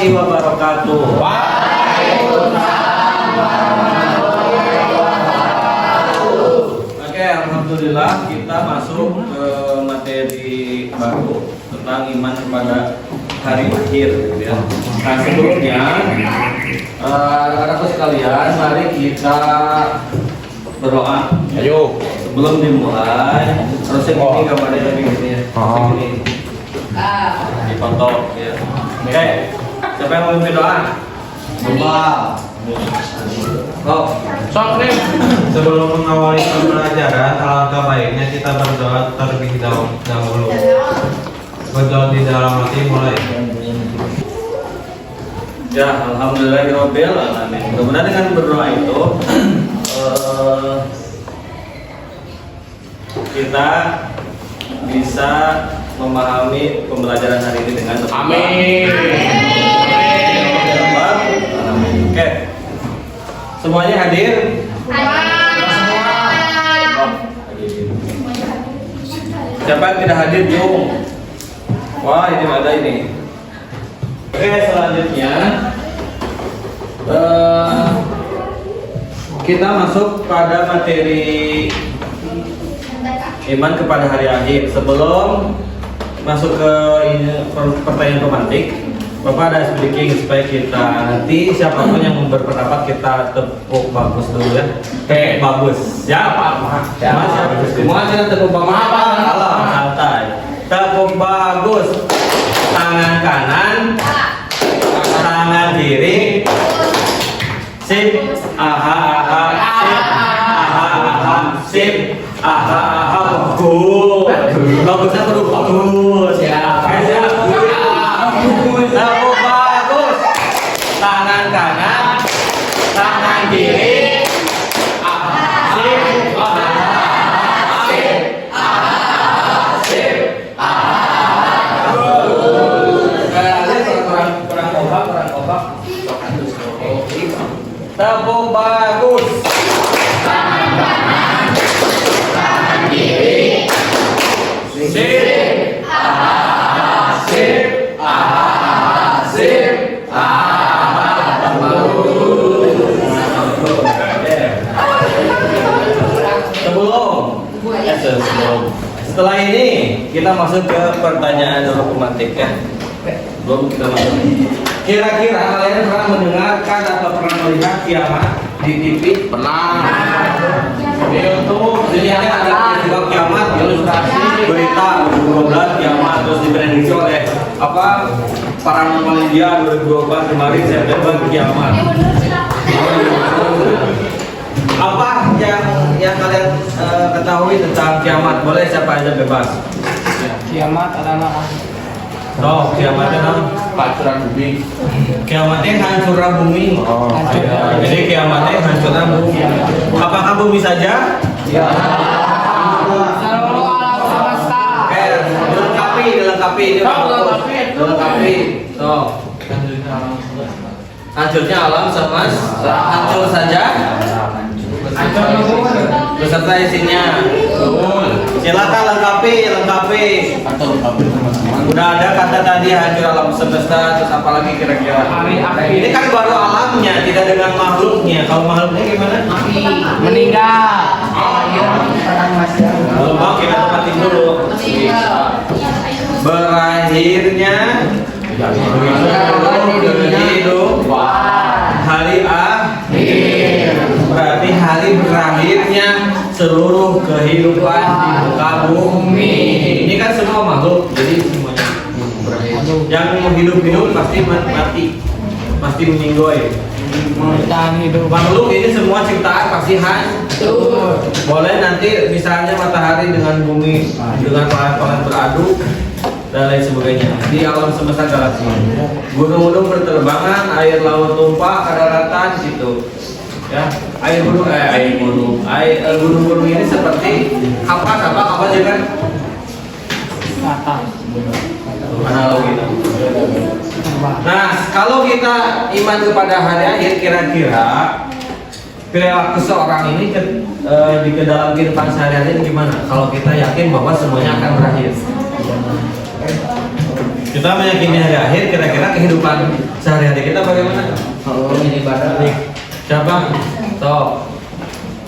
warahmatullahi wabarakatuh. Oke, alhamdulillah kita masuk ke materi baru tentang iman kepada hari akhir, gitu ya. Nah, sebelumnya anak-anakku sekalian, mari kita berdoa. Ayo. Sebelum dimulai, harus segini gambarnya lebih gini ya. Segini. Dipantau ya. Oke, siapa yang mau memimpin doa? Oh, Sok nih. Sebelum mengawali pembelajaran, alangkah baiknya kita berdoa terlebih dahulu. Berdoa di dalam hati mulai. ya, alhamdulillahirabbil alamin. Mudah-mudahan dengan berdoa itu kita bisa memahami pembelajaran hari ini dengan lebih baik. Amin. Oke. Semuanya hadir? Siapa yang tidak hadir, Jung? Wah, ini ada ini. Oke, selanjutnya kita masuk pada materi iman kepada hari akhir. Sebelum masuk ke pertanyaan pemantik, Bapak ada speaking supaya kita nanti siapapun yang berpendapat kita tepuk bagus dulu ya. Oke, bagus. Ya, apa? Semua kita tepuk bagus. Salah, santai. Tepuk bagus. Tangan kanan, tangan kiri. Sip. Aha, aha, sip. Aha, aha, sip. Aha, aha, bagus. Bagusnya perlu bagus. Ya. Tepuk bagus. Tangan kanan, tangan kiri. Sip. Sip. Kurang tepuk bagus. Tangan kanan, tangan kiri. Sip. Sip. Sip. Setelah ini kita masuk ke pertanyaan dulu pemantik ya. Belum kita masuk. Kira-kira kalian pernah mendengarkan atau pernah melihat kiamat di TV? Pernah. Di YouTube dilihat ada peristiwa kiamat, ilustrasi berita 2012 kiamat, terus diprediksi oleh Paranormal India 2024 kemarin September kiamat. Apa yang kalian ketahui tentang kiamat? Boleh siapa aja bebas. Kiamat adalah Oh, kiamatnya kan Pancuran bumi. kiamatnya hancuran bumi. Oh, iya. Jadi kiamatnya hancuran bumi. Apakah bumi saja? Ya. seluruh alam semesta. Oke, dilengkapi ini. Dilengkapi. Tuh. Hancurnya alam semesta. Hancur saja. Beserta isinya. Silakan lengkapi. Udah ada kata tadi hancur alam semesta, terus apa lagi kira-kira? Ini kan baru alamnya, tidak dengan makhluknya. Kalau makhluknya gimana? Meninggal. Belum bang, kita tempatin dulu. Berakhirnya hidup hari akhir. Berarti hari berakhirnya seluruh kehidupan di muka bumi. Ini kan semua makhluk, jadi semuanya berakhir. Yang hidup pasti mati, pasti meninggoy. Bertahan hidup. Makhluk ini semua ciptaan pasti hancur. Boleh nanti misalnya matahari dengan bumi dengan planet-planet beradu dan lain sebagainya di alam semesta galaksi. Gunung-gunung berterbangan, air laut tumpah ke daratan gitu. Ya, gunung-gunung ini seperti kapas aja kan? Kata. Analogi. Nah, kalau kita iman kepada hari akhir, kira-kira perilaku seorang ini di dalam kehidupan sehari-hari gimana? Kalau kita yakin bahwa semuanya akan berakhir, kita meyakini hari akhir, kira-kira kehidupan sehari-hari kita bagaimana? Oh, ini ibadah. Siapa? Top.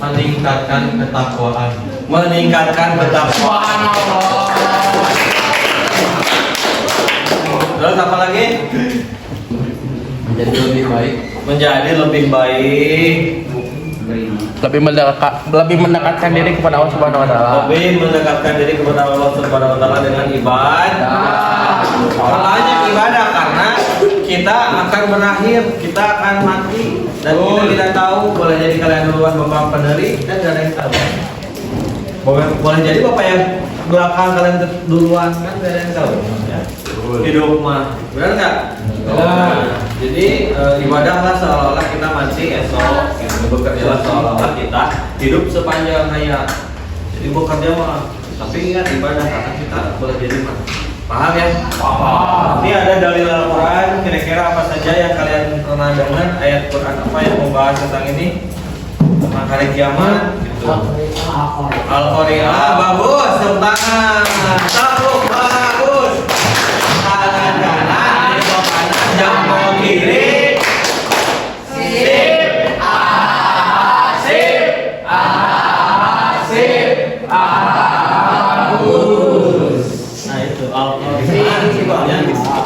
Meningkatkan ketakwaan. Meningkatkan ketakwaan. Terus apa lagi? Menjadi lebih baik. Menjadi lebih baik. Lebih mendekatkan diri kepada Allah Subhanahu wa taala. Lebih mendekatkan diri kepada Allah Subhanahu wa taala dengan ibadah. Hanya ibadah karena kita akan berakhir, kita akan mati dan kita tidak tahu. Boleh jadi kalian duluan Bapak penderi dan gak ada yang tahu. Boleh jadi Bapak yang belakang kalian duluan kan gak ada yang tahu. Ya. Hidup mah, benar nggak? Jadi ibadahlah seolah-olah kita mati esok, gitu. Bekerjalah seolah-olah kita hidup sepanjang hayat. Jadi bekerja mah, tapi ingat ibadah karena kita boleh jadi mah. Paham ya? Paham. Ini ada dalil Al-Quran, kira-kira apa saja yang kalian pernah dengar ayat Quran apa yang membahas tentang ini? Tentang hari kiamat. Gitu. Al-Qari'ah, bagus, tepuk tangan. Tepuk bagus. Tangan kanan, jempol kanan, jempol kiri. Sip. Sip. Sip. Bagus. Nah itu Al-Qari'ah.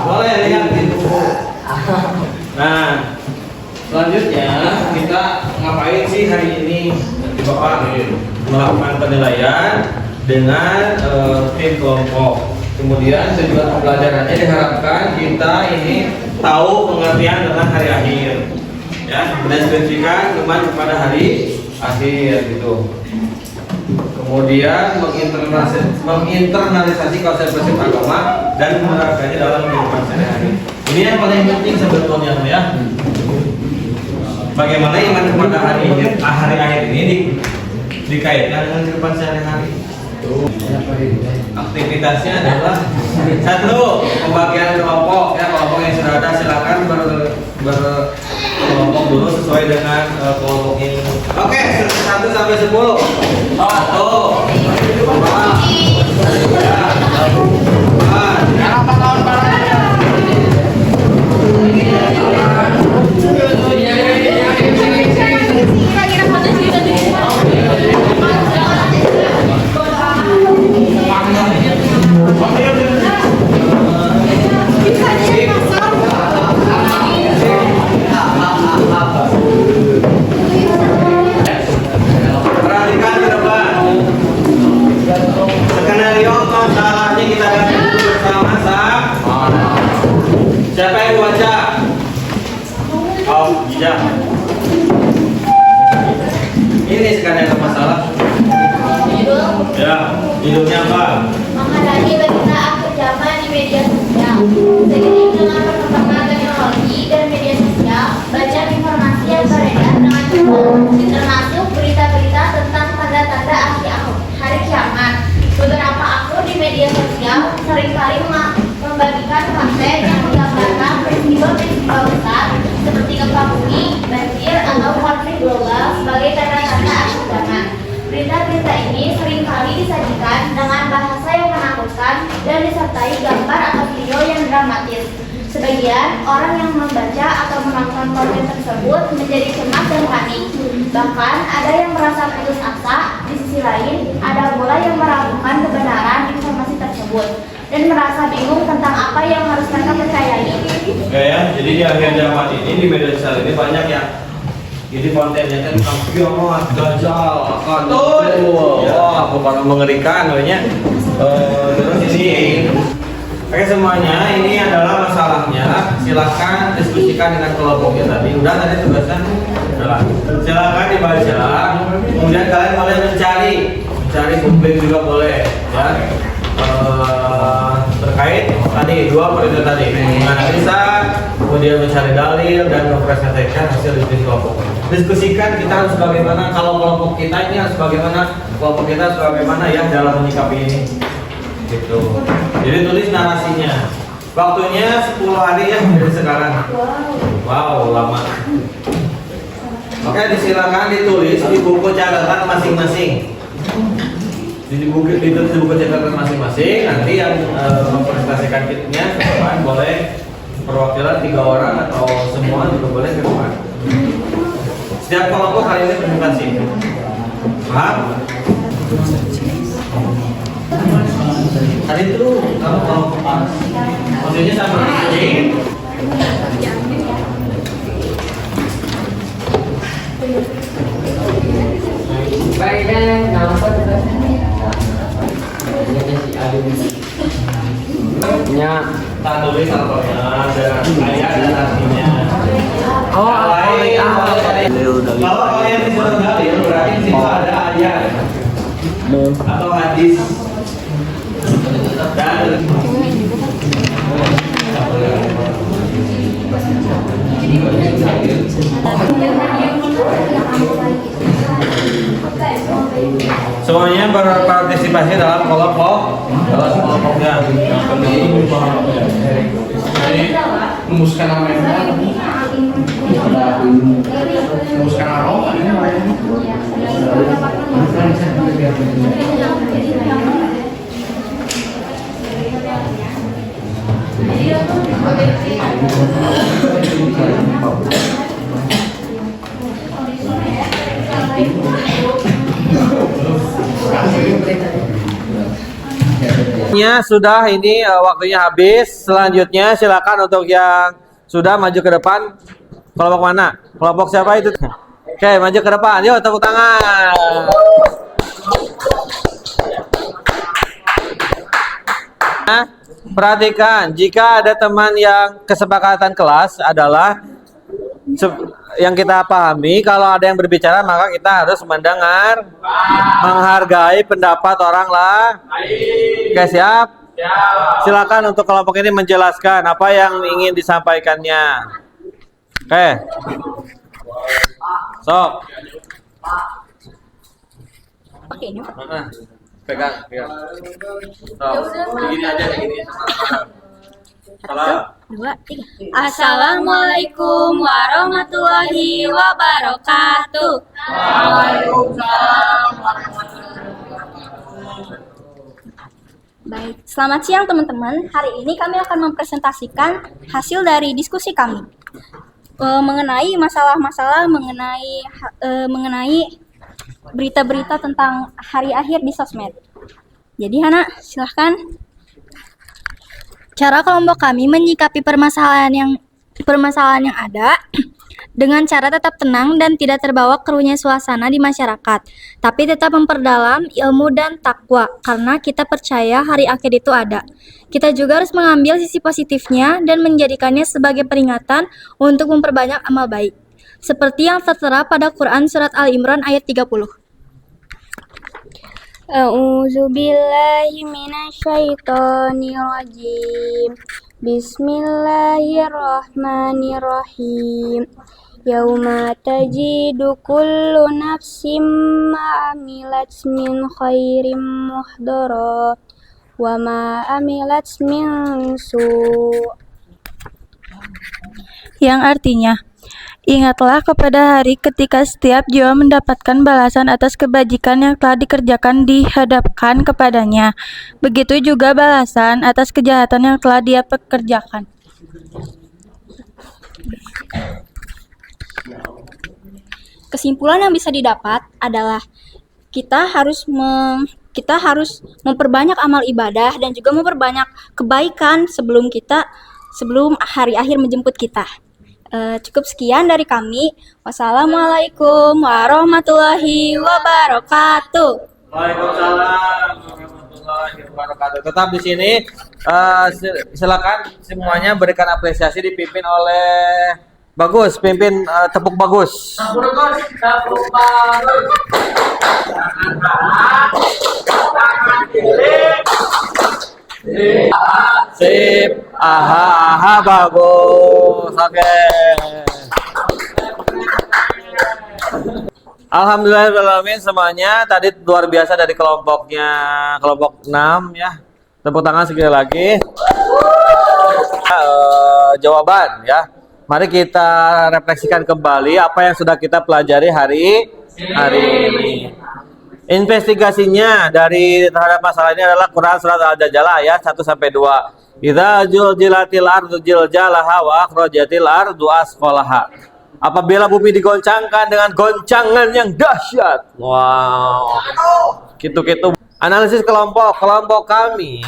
Boleh lihat di buku. Nah, selanjutnya kita ngapain sih hari ini? Nanti Bapak melakukan penilaian dengan tim kelompok. Kemudian tujuan pembelajarannya diharapkan kita ini tahu pengertian tentang hari akhir, ya, mendeskripsikan iman kepada hari akhir gitu. Kemudian menginternalisasi konsep-konsep agama dan menerapkannya dalam kehidupan sehari-hari. Ini yang paling penting sebetulnya ya. Bagaimana iman kepada hari akhir ini dikaitkan dengan kehidupan sehari-hari. Aktivitasnya adalah satu, pembagian kelompok ya, kelompok yang sudah ada silakan berkelompok dulu sesuai dengan kelompok ini. Oke, 1 sampai 10. 1, 2, 3, 4, perhatikan ke depan. Skenario masalahnya kita akan duduk bersama-sama. Siapa yang baca? Oh, iya. Ini skenario masalah. Ya, judulnya apa? Menghadapi berita akhir zaman di media sosial. Seiring dengan perkembangan teknologi dan media sosial, banyak informasi yang beredar dengan cepat, termasuk berita-berita tentang tanda-tanda hari kiamat. Beberapa akun di media sosial seringkali membagikan konten yang menggambarkan peristiwa-peristiwa besar seperti gempa bumi, banjir, atau konflik global sebagai tanda-tanda akhir zaman. Berita-berita ini seringkali disajikan dengan bahasa yang menakutkan dan disertai gambar atau video yang dramatis. Sebagian orang yang membaca atau menonton konten tersebut menjadi cemas dan panik. Bahkan ada yang merasa putus asa. Di sisi lain, ada pula yang meragukan kebenaran informasi tersebut dan merasa bingung tentang apa yang harus mereka percayai. Oke ya, jadi di akhir zaman ini di media sosial ini banyak yang jadi kontennya kan tentang kiamat, dajjal, akadul, ya, bukan mengerikan, namanya. Terus ini, oke semuanya, ini adalah masalahnya. Silahkan diskusikan dengan kelompoknya tadi. Udah tadi tugasnya, udah. Silahkan dibaca. Kemudian kalian boleh mencari publik juga boleh, ya. Terkait tadi dua periode tadi menganalisa, kemudian mencari dalil dan mempresentasikan hasil diskusi kelompok. Diskusikan kita harus bagaimana, kalau kelompok kita ini harus bagaimana, kelompok kita harus bagaimana ya dalam menyikapi ini gitu. Jadi tulis narasinya. Waktunya 10 hari ya dari sekarang. Wow, lama. Oke, disilakan ditulis di buku catatan masing-masing. Di buku catatan masing-masing. Nanti yang mempresentasikan kitnya ke depan boleh perwakilan 3 orang atau semua juga boleh ke depan. Setiap kelompok kali ini presentasi. Paham? Tadi itu kamu kelompok A. Maksudnya sama. Nya Tak tulis contohnya dan ayat dan artinya. oh Kalau kalian di situ dalil berarti di situ ada ayat atau hadis dan semuanya berpartisipasi dalam kelompoknya. memuskan namanya memuskan aroma Sudah ini waktunya habis. Selanjutnya silakan untuk yang sudah maju ke depan. Kelompok mana? Kelompok siapa itu? Oke, maju ke depan. Yuk, tepuk tangan. Nah, perhatikan, jika ada teman yang kesepakatan kelas adalah yang kita pahami, kalau ada yang berbicara maka kita harus mendengar, menghargai pendapat orang lain. Oke, siap? Silakan untuk kelompok ini menjelaskan apa yang ingin disampaikannya. Oke. Sok. Pegang. Sok. Begini aja, begini. Salam. 2, 3. Assalamualaikum warahmatullahi wabarakatuh. Baik, selamat siang teman-teman. Hari ini kami akan mempresentasikan hasil dari diskusi kami mengenai masalah-masalah mengenai berita-berita tentang hari akhir di sosmed. Jadi Hana, silahkan. Cara kelompok kami menyikapi permasalahan yang ada dengan cara tetap tenang dan tidak terbawa keruhnya suasana di masyarakat, tapi tetap memperdalam ilmu dan takwa karena kita percaya hari akhir itu ada. Kita juga harus mengambil sisi positifnya dan menjadikannya sebagai peringatan untuk memperbanyak amal baik, seperti yang tertera pada Quran Surat Al-Imran ayat 30. A'udzu billahi minasyaitonir rajim. Bismillahirrahmanirrahim. Yauma tajidu kullu nafsim ma amilat min khairim muhdara wa ma amilat min su'. Yang artinya, ingatlah kepada hari ketika setiap jiwa mendapatkan balasan atas kebajikan yang telah dikerjakan dihadapkan kepadanya. Begitu juga balasan atas kejahatan yang telah dia pekerjakan. Kesimpulan yang bisa didapat adalah kita harus memperbanyak amal ibadah dan juga memperbanyak kebaikan sebelum hari akhir menjemput kita. Cukup sekian dari kami. Wassalamualaikum warahmatullahi wabarakatuh. Waalaikumsalam warahmatullahi wabarakatuh. Tetap di sini. Silakan semuanya berikan apresiasi dipimpin oleh Bagus. Pimpin tepuk Bagus. Tepuk Bagus. Sip, aha, bagus. Oke. Alhamdulillahirrahmanirrahim semuanya. Tadi luar biasa dari kelompok 6 ya. Tepuk tangan sekali lagi. Jawaban ya. Mari kita refleksikan kembali apa yang sudah kita pelajari hari ini. Investigasinya dari terhadap masalah ini adalah Quran Surat Al-Dajjalah ayat 1-2. Idza juljilatil ardu jiljalaha wa akhrajatil ardu asqalaha. Apabila bumi digoncangkan dengan goncangan yang dahsyat. Wow. Gitu-gitu. Analisis kelompok kami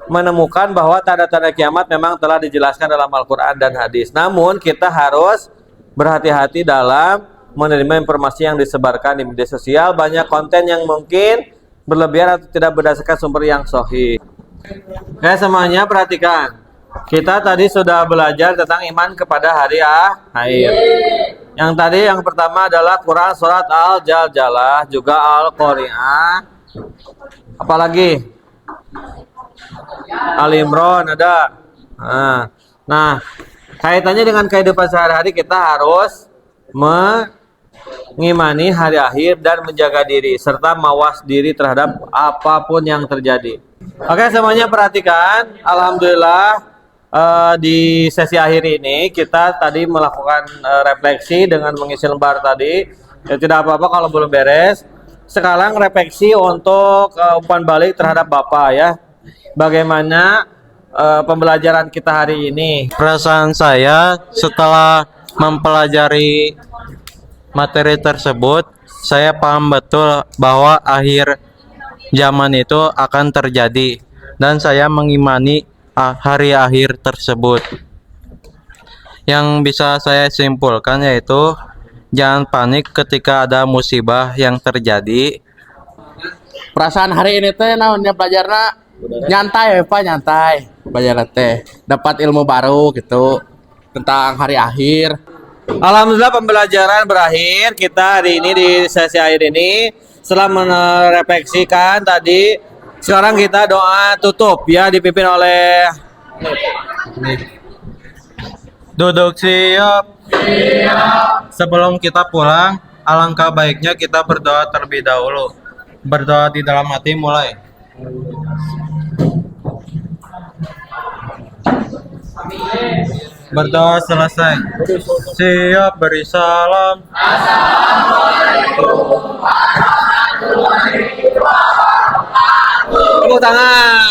menemukan bahwa tanda-tanda kiamat memang telah dijelaskan dalam Al-Qur'an dan hadis. Namun kita harus berhati-hati dalam menerima informasi yang disebarkan di media sosial. Banyak konten yang mungkin berlebihan atau tidak berdasarkan sumber yang sahih. Oke, semuanya perhatikan. Kita tadi sudah belajar tentang iman kepada hari akhir. Yang pertama adalah Quran surat Al-Jaljalah, juga Al-Qari'ah. Apalagi? Al-Imran ada. Nah, kaitannya dengan kehidupan sehari-hari, kita harus mengimani hari akhir dan menjaga diri serta mawas diri terhadap apapun yang terjadi. Oke, semuanya perhatikan. Alhamdulillah di sesi akhir ini kita tadi melakukan refleksi dengan mengisi lembar tadi. Ya, tidak apa-apa kalau belum beres. Sekarang refleksi untuk umpan balik terhadap Bapak ya. Bagaimana pembelajaran kita hari ini? Perasaan saya setelah mempelajari materi tersebut, saya paham betul bahwa akhir zaman itu akan terjadi dan saya mengimani hari akhir tersebut. Yang bisa saya simpulkan yaitu jangan panik ketika ada musibah yang terjadi. Perasaan hari ini teh naonnya pelajarna nyantai Pak, nyantai. Pelajaran teh dapat ilmu baru gitu tentang hari akhir. Alhamdulillah pembelajaran berakhir kita hari ini di sesi akhir ini. Setelah merefleksikan tadi, sekarang kita doa tutup ya, dipimpin oleh Duduk siap. Sebelum kita pulang, alangkah baiknya kita berdoa terlebih dahulu. Berdoa di dalam hati mulai. Berdoa selesai. Siap beri salam. tepuk tangan.